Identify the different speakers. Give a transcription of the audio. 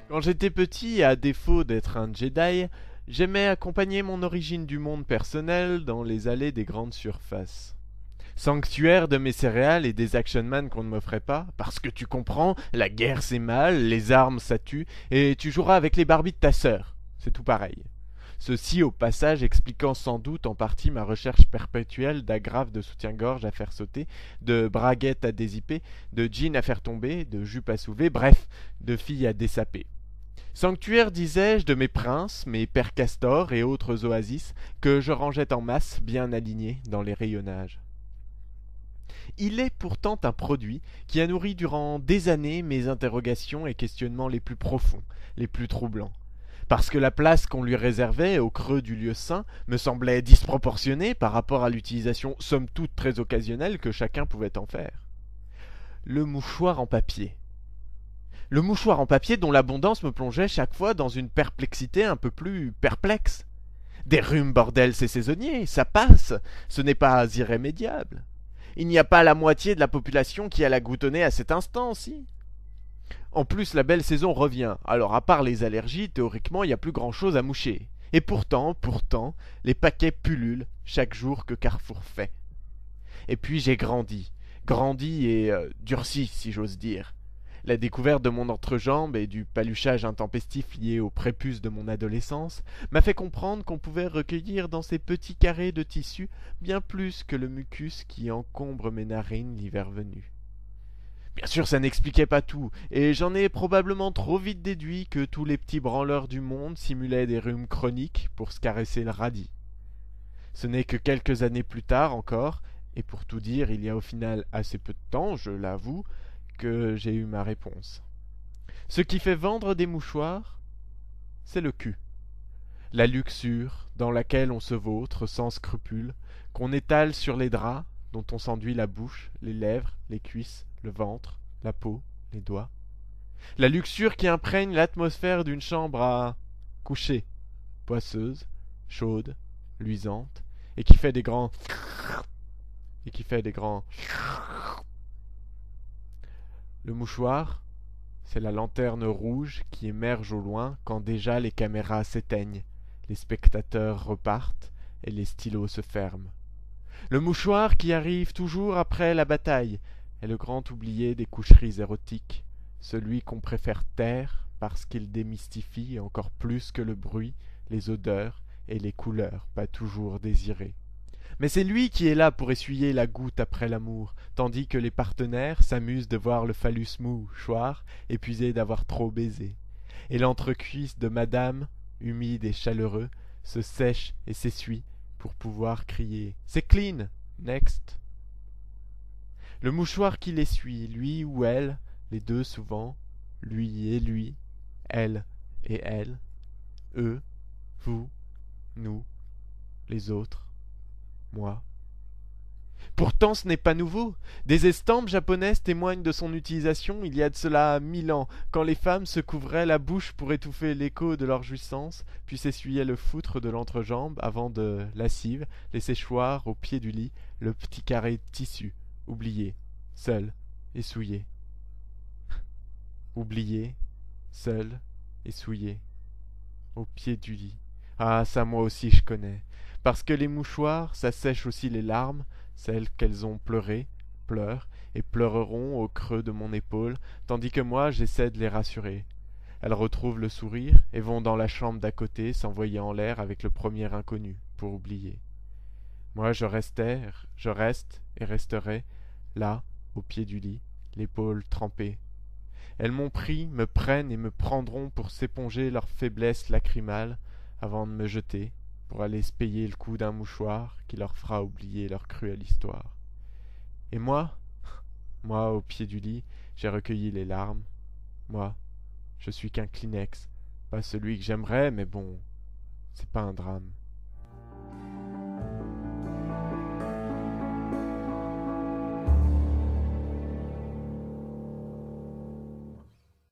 Speaker 1: Quand j'étais petit, à défaut d'être un Jedi, j'aimais accompagner mon origine du monde personnel dans les allées des grandes surfaces. Sanctuaire de mes céréales et des Action Man qu'on ne m'offrait pas, parce que tu comprends, la guerre c'est mal, les armes ça tue, et tu joueras avec les Barbies de ta sœur. C'est tout pareil. Ceci au passage expliquant sans doute en partie ma recherche perpétuelle d'agrafes de soutien-gorge à faire sauter, de braguettes à dézipper, de jeans à faire tomber, de jupes à soulever, bref, de filles à dessaper. Sanctuaire, disais-je, de mes princes, mes pères castors et autres oasis, que je rangeais en masse bien alignés dans les rayonnages. Il est pourtant un produit qui a nourri durant des années mes interrogations et questionnements les plus profonds, les plus troublants. Parce que la place qu'on lui réservait au creux du lieu saint me semblait disproportionnée par rapport à l'utilisation somme toute très occasionnelle que chacun pouvait en faire. Le mouchoir en papier. Le mouchoir en papier dont l'abondance me plongeait chaque fois dans une perplexité un peu plus perplexe. Des rhumes, bordel, c'est saisonnier, ça passe, ce n'est pas irrémédiable. Il n'y a pas la moitié de la population qui a la goutte au nez à cet instant, si. En plus, la belle saison revient, alors à part les allergies, théoriquement, il n'y a plus grand-chose à moucher. Et pourtant, les paquets pullulent chaque jour que Carrefour fait. Et puis j'ai grandi et durci, si j'ose dire. La découverte de mon entrejambe et du paluchage intempestif lié au prépuce de mon adolescence m'a fait comprendre qu'on pouvait recueillir dans ces petits carrés de tissu bien plus que le mucus qui encombre mes narines l'hiver venu. Bien sûr, ça n'expliquait pas tout, et j'en ai probablement trop vite déduit que tous les petits branleurs du monde simulaient des rhumes chroniques pour se caresser le radis. Ce n'est que quelques années plus tard encore, et pour tout dire, il y a au final assez peu de temps, je l'avoue, que j'ai eu ma réponse. Ce qui fait vendre des mouchoirs, c'est le cul. La luxure dans laquelle on se vautre sans scrupule, qu'on étale sur les draps, dont on s'enduit la bouche, les lèvres, les cuisses, le ventre, la peau, les doigts. La luxure qui imprègne l'atmosphère d'une chambre à coucher, poisseuse, chaude, luisante, et qui fait des grands et qui fait des grands. Le mouchoir, c'est la lanterne rouge qui émerge au loin quand déjà les caméras s'éteignent, les spectateurs repartent et les stylos se ferment. Le mouchoir qui arrive toujours après la bataille est le grand oublié des coucheries érotiques, celui qu'on préfère taire parce qu'il démystifie encore plus que le bruit, les odeurs et les couleurs pas toujours désirées. Mais c'est lui qui est là pour essuyer la goutte après l'amour, tandis que les partenaires s'amusent de voir le phallus mouchoir, épuisé d'avoir trop baisé. Et l'entrecuisse de madame, humide et chaleureux, se sèche et s'essuie pour pouvoir crier « C'est clean! Next !» Le mouchoir qui l'essuie, lui ou elle, les deux souvent, lui, elle et elle, eux, vous, nous, les autres, moi. Pourtant ce n'est pas nouveau. Des estampes japonaises témoignent de son utilisation il y a de cela 1000 ans, quand les femmes se couvraient la bouche pour étouffer l'écho de leur jouissance, puis s'essuyaient le foutre de l'entrejambe avant de, lascive, les séchoirs au pied du lit, le petit carré de tissu, oublié, seul et souillé. Oublié, seul et souillé, au pied du lit. Ah, ça moi aussi je connais. Parce que les mouchoirs, ça sèche aussi les larmes, celles qu'elles ont pleurées, pleurent, et pleureront au creux de mon épaule, tandis que moi j'essaie de les rassurer. Elles retrouvent le sourire et vont dans la chambre d'à côté s'envoyer en l'air avec le premier inconnu, pour oublier. Moi je reste et resterai, là, au pied du lit, l'épaule trempée. Elles m'ont pris, me prennent et me prendront pour s'éponger leur faiblesse lacrymale, avant de me jeter, pour aller se payer le coup d'un mouchoir qui leur fera oublier leur cruelle histoire. Et moi, au pied du lit, j'ai recueilli les larmes. Moi, je suis qu'un Kleenex, pas celui que j'aimerais, mais bon, c'est pas un drame.